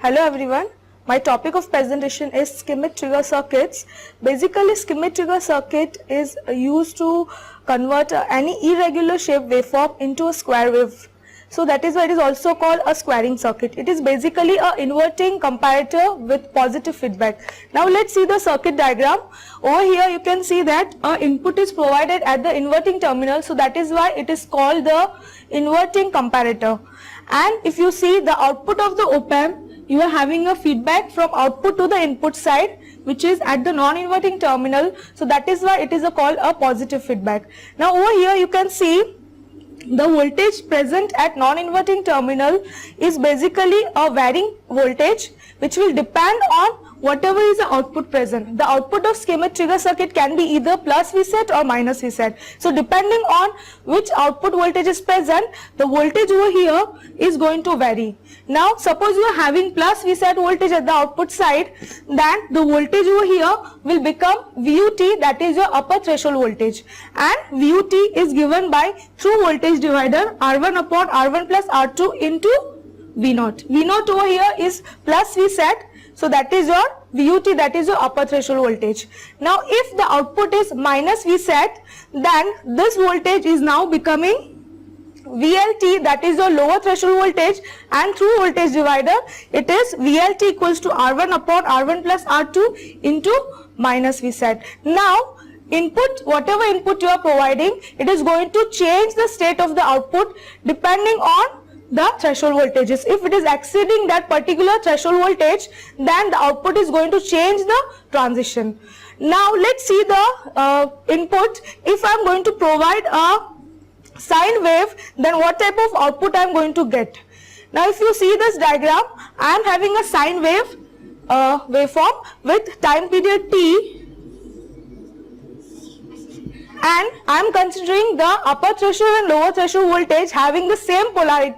Hello everyone. My topic of presentation is schematic trigger circuits. Basically, schematic trigger circuit is used to convert any irregular shape waveform into a square wave. So that is why it is also called a squaring circuit. It is basically a inverting comparator with positive feedback. Now let's see the circuit diagram. Over here you can see that a input is provided at the inverting terminal. So that is why it is called the inverting comparator. And if you see the output of the op-amp, you are having a feedback from output to the input side, which is at the non-inverting terminal. So that is why it is called a positive feedback. Now over here you can see the voltage present at non-inverting terminal is basically a varying voltage which will depend on whatever is the output present. The output of schematic trigger circuit can be either plus Vset or minus Vset. So depending on which output voltage is present, the voltage over here is going to vary. Now suppose you are having plus Vset voltage at the output side, then the voltage over here will become VUT, that is your upper threshold voltage, and VUT is given by through voltage divider R1 upon R1 plus R2 into V0. V0 over here is plus Vset. So that is your VUT, that is your upper threshold voltage. Now if the output is minus Vset, then this voltage is now becoming VLT, that is your lower threshold voltage, and through voltage divider it is VLT equals to R1 upon R1 plus R2 into minus Vset. Now input, whatever input you are providing, it is going to change the state of the output depending on the threshold voltages. If it is exceeding that particular threshold voltage, then the output is going to change the transition. Now let's see the input. If I am going to provide a sine wave, then what type of output I am going to get? Now if you see this diagram, I am having a sine wave waveform with time period t, and I am considering the upper threshold and lower threshold voltage having the same polarity,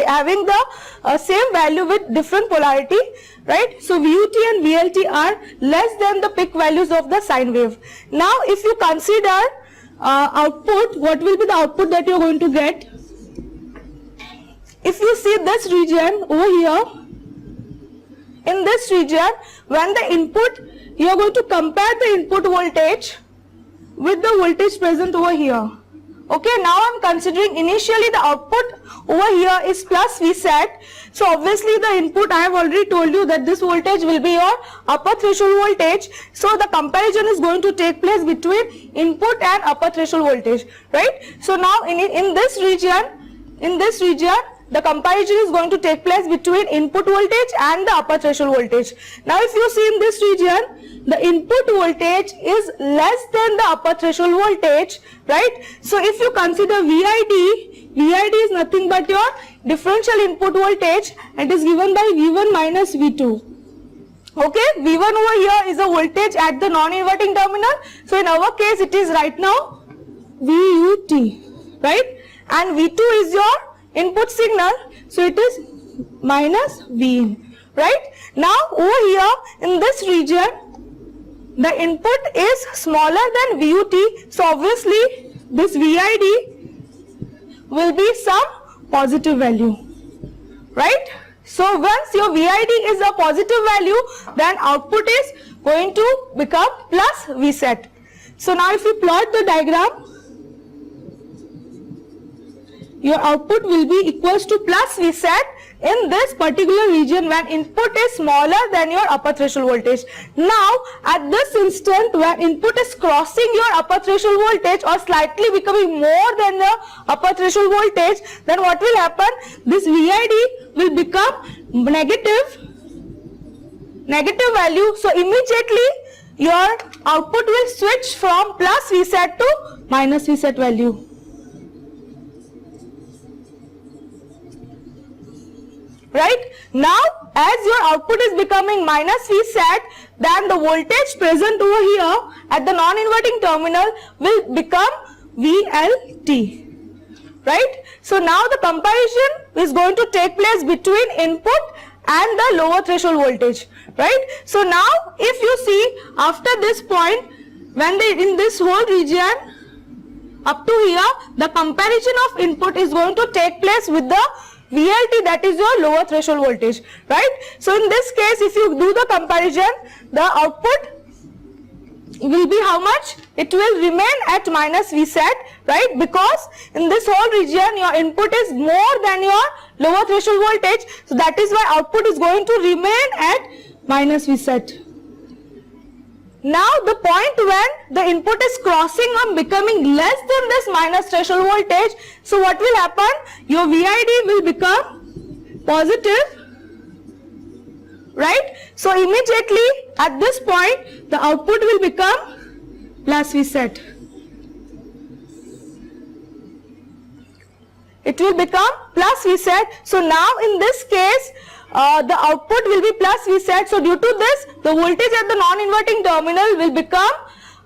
having the same value with different polarity, right? So VUT and VLT are less than the peak values of the sine wave. Now if you consider output, what will be the output that you are going to get? If you see this region over here, in this region, when the input, you are going to compare the input voltage with the voltage present over here. Okay, now I am considering initially the output over here is plus Vset. So obviously the input, I have already told you that this voltage will be your upper threshold voltage. So the comparison is going to take place between input and upper threshold voltage, right? So now in this region, the comparison is going to take place between input voltage and the upper threshold voltage. Now if you see in this region, the input voltage is less than the upper threshold voltage, right? So if you consider VID is nothing but your differential input voltage, and is given by V1 minus V2. Okay, V1 over here is a voltage at the non-inverting terminal. So in our case it is right now VUT, right? And V2 is your input signal, so it is minus Vin, right? Now over here in this region, the input is smaller than VUT, so obviously this VID will be some positive value, right? So once your VID is a positive value, then output is going to become plus Vset. So now if you plot the diagram, your output will be equals to plus Vset in this particular region when input is smaller than your upper threshold voltage. Now at this instant when input is crossing your upper threshold voltage or slightly becoming more than the upper threshold voltage, then what will happen? This VID will become negative value. So immediately your output will switch from plus Vset to minus Vset value. Right? Now as your output is becoming minus Vset, then the voltage present over here at the non-inverting terminal will become VLT. Right? So now the comparison is going to take place between input and the lower threshold voltage. Right? So now if you see after this point, when in this whole region up to here, the comparison of input is going to take place with the VLT, that is your lower threshold voltage, right? So in this case, if you do the comparison, the output will be how much? It will remain at minus Vset, right? Because in this whole region your input is more than your lower threshold voltage, so that is why output is going to remain at minus Vset. Now the point when the input is crossing or becoming less than this minus threshold voltage, so what will happen? Your VID will become positive, right? So immediately at this point the output will become plus Vset. It will become plus Vset. So now in this case the output will be plus Vset. So due to this, the voltage at the non-inverting terminal will become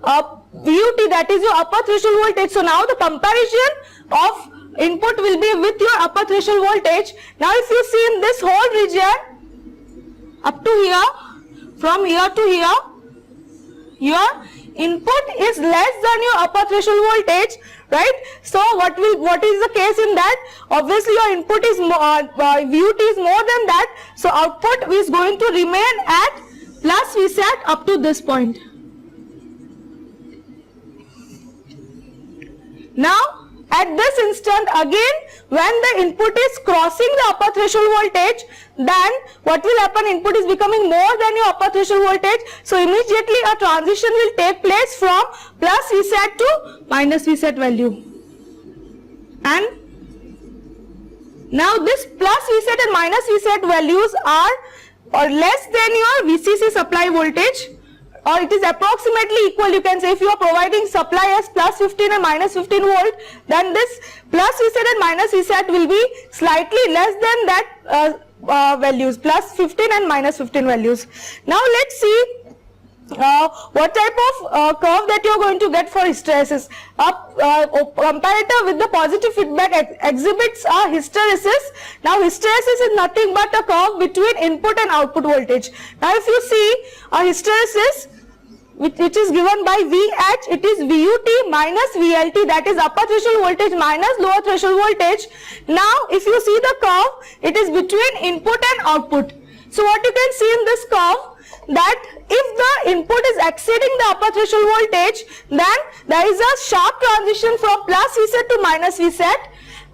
VUT, that is your upper threshold voltage. So now the comparison of input will be with your upper threshold voltage. Now if you see in this whole region up to here, from here to here, your input is less than your upper threshold voltage, right? So what is the case in that? Obviously your input is VUT is more than that, so output is going to remain at plus Vset up to this point. Now at this instant again, when the input is crossing the upper threshold voltage, then what will happen? Input is becoming more than your upper threshold voltage, so immediately a transition will take place from plus Vset to minus Vset value. And now this plus Vset and minus Vset values are less than your VCC supply voltage, or it is approximately equal. You can say if you are providing supply as plus 15 and minus 15 volt, then this plus Vset and minus Vset will be slightly less than that values, plus 15 and minus 15 values. Now let's see what type of curve that you are going to get for hysteresis. A comparator with the positive feedback exhibits a hysteresis. Now hysteresis is nothing but a curve between input and output voltage. Now if you see a hysteresis which is given by VH, it is VUT minus VLT, that is upper threshold voltage minus lower threshold voltage. Now if you see the curve, it is between input and output. So what you can see in this curve, that if the input is exceeding the upper threshold voltage, then there is a sharp transition from plus Vset to minus Vset,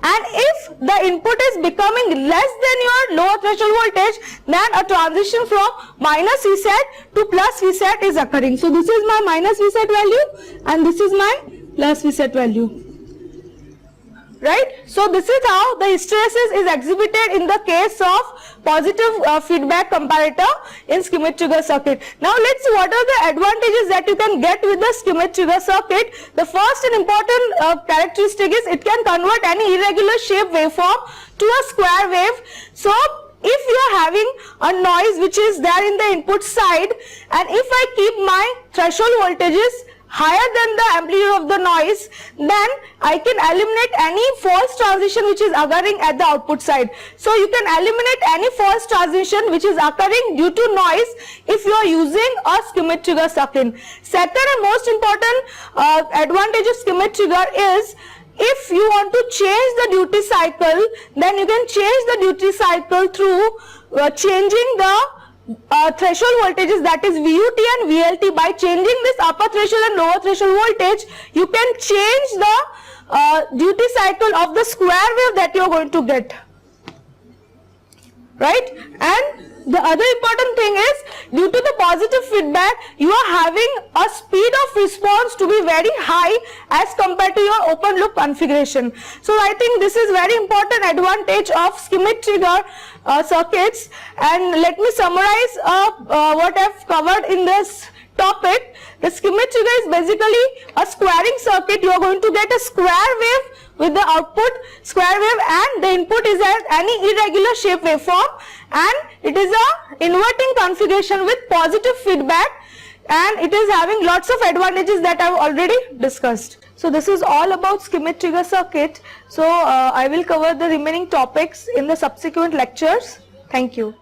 and if the input is becoming less than your lower threshold voltage, then a transition from minus Vset to plus Vset is occurring. So this is my minus Vset value and this is my plus Vset value. Right? So this is how the hysteresis is exhibited in the case of positive feedback comparator in Schmitt trigger circuit. Now let's see what are the advantages that you can get with the Schmitt trigger circuit. The first and important characteristic is it can convert any irregular shape waveform to a square wave. So if you are having a noise which is there in the input side, and if I keep my threshold voltages higher than the amplitude of the noise, then I can eliminate any false transition which is occurring at the output side. So you can eliminate any false transition which is occurring due to noise if you are using a Schmitt trigger circuit. Second and most important advantage of Schmitt trigger is if you want to change the duty cycle, then you can change the duty cycle through changing the threshold voltages, that is VUT and VLT. By changing this upper threshold and lower threshold voltage, you can change the duty cycle of the square wave that you are going to get, right? And the other important thing is, due to the positive feedback, you are having a speed of response to be very high as compared to your open loop configuration. So I think this is very important advantage of Schmitt trigger circuits. And let me summarize what I have covered in this topic. The Schmitt trigger is basically a squaring circuit. You are going to get a square wave with the output square wave, and the input is as any irregular shape waveform, and it is a inverting configuration with positive feedback, and it is having lots of advantages that I have already discussed. So this is all about Schmitt trigger circuit. So I will cover the remaining topics in the subsequent lectures. Thank you.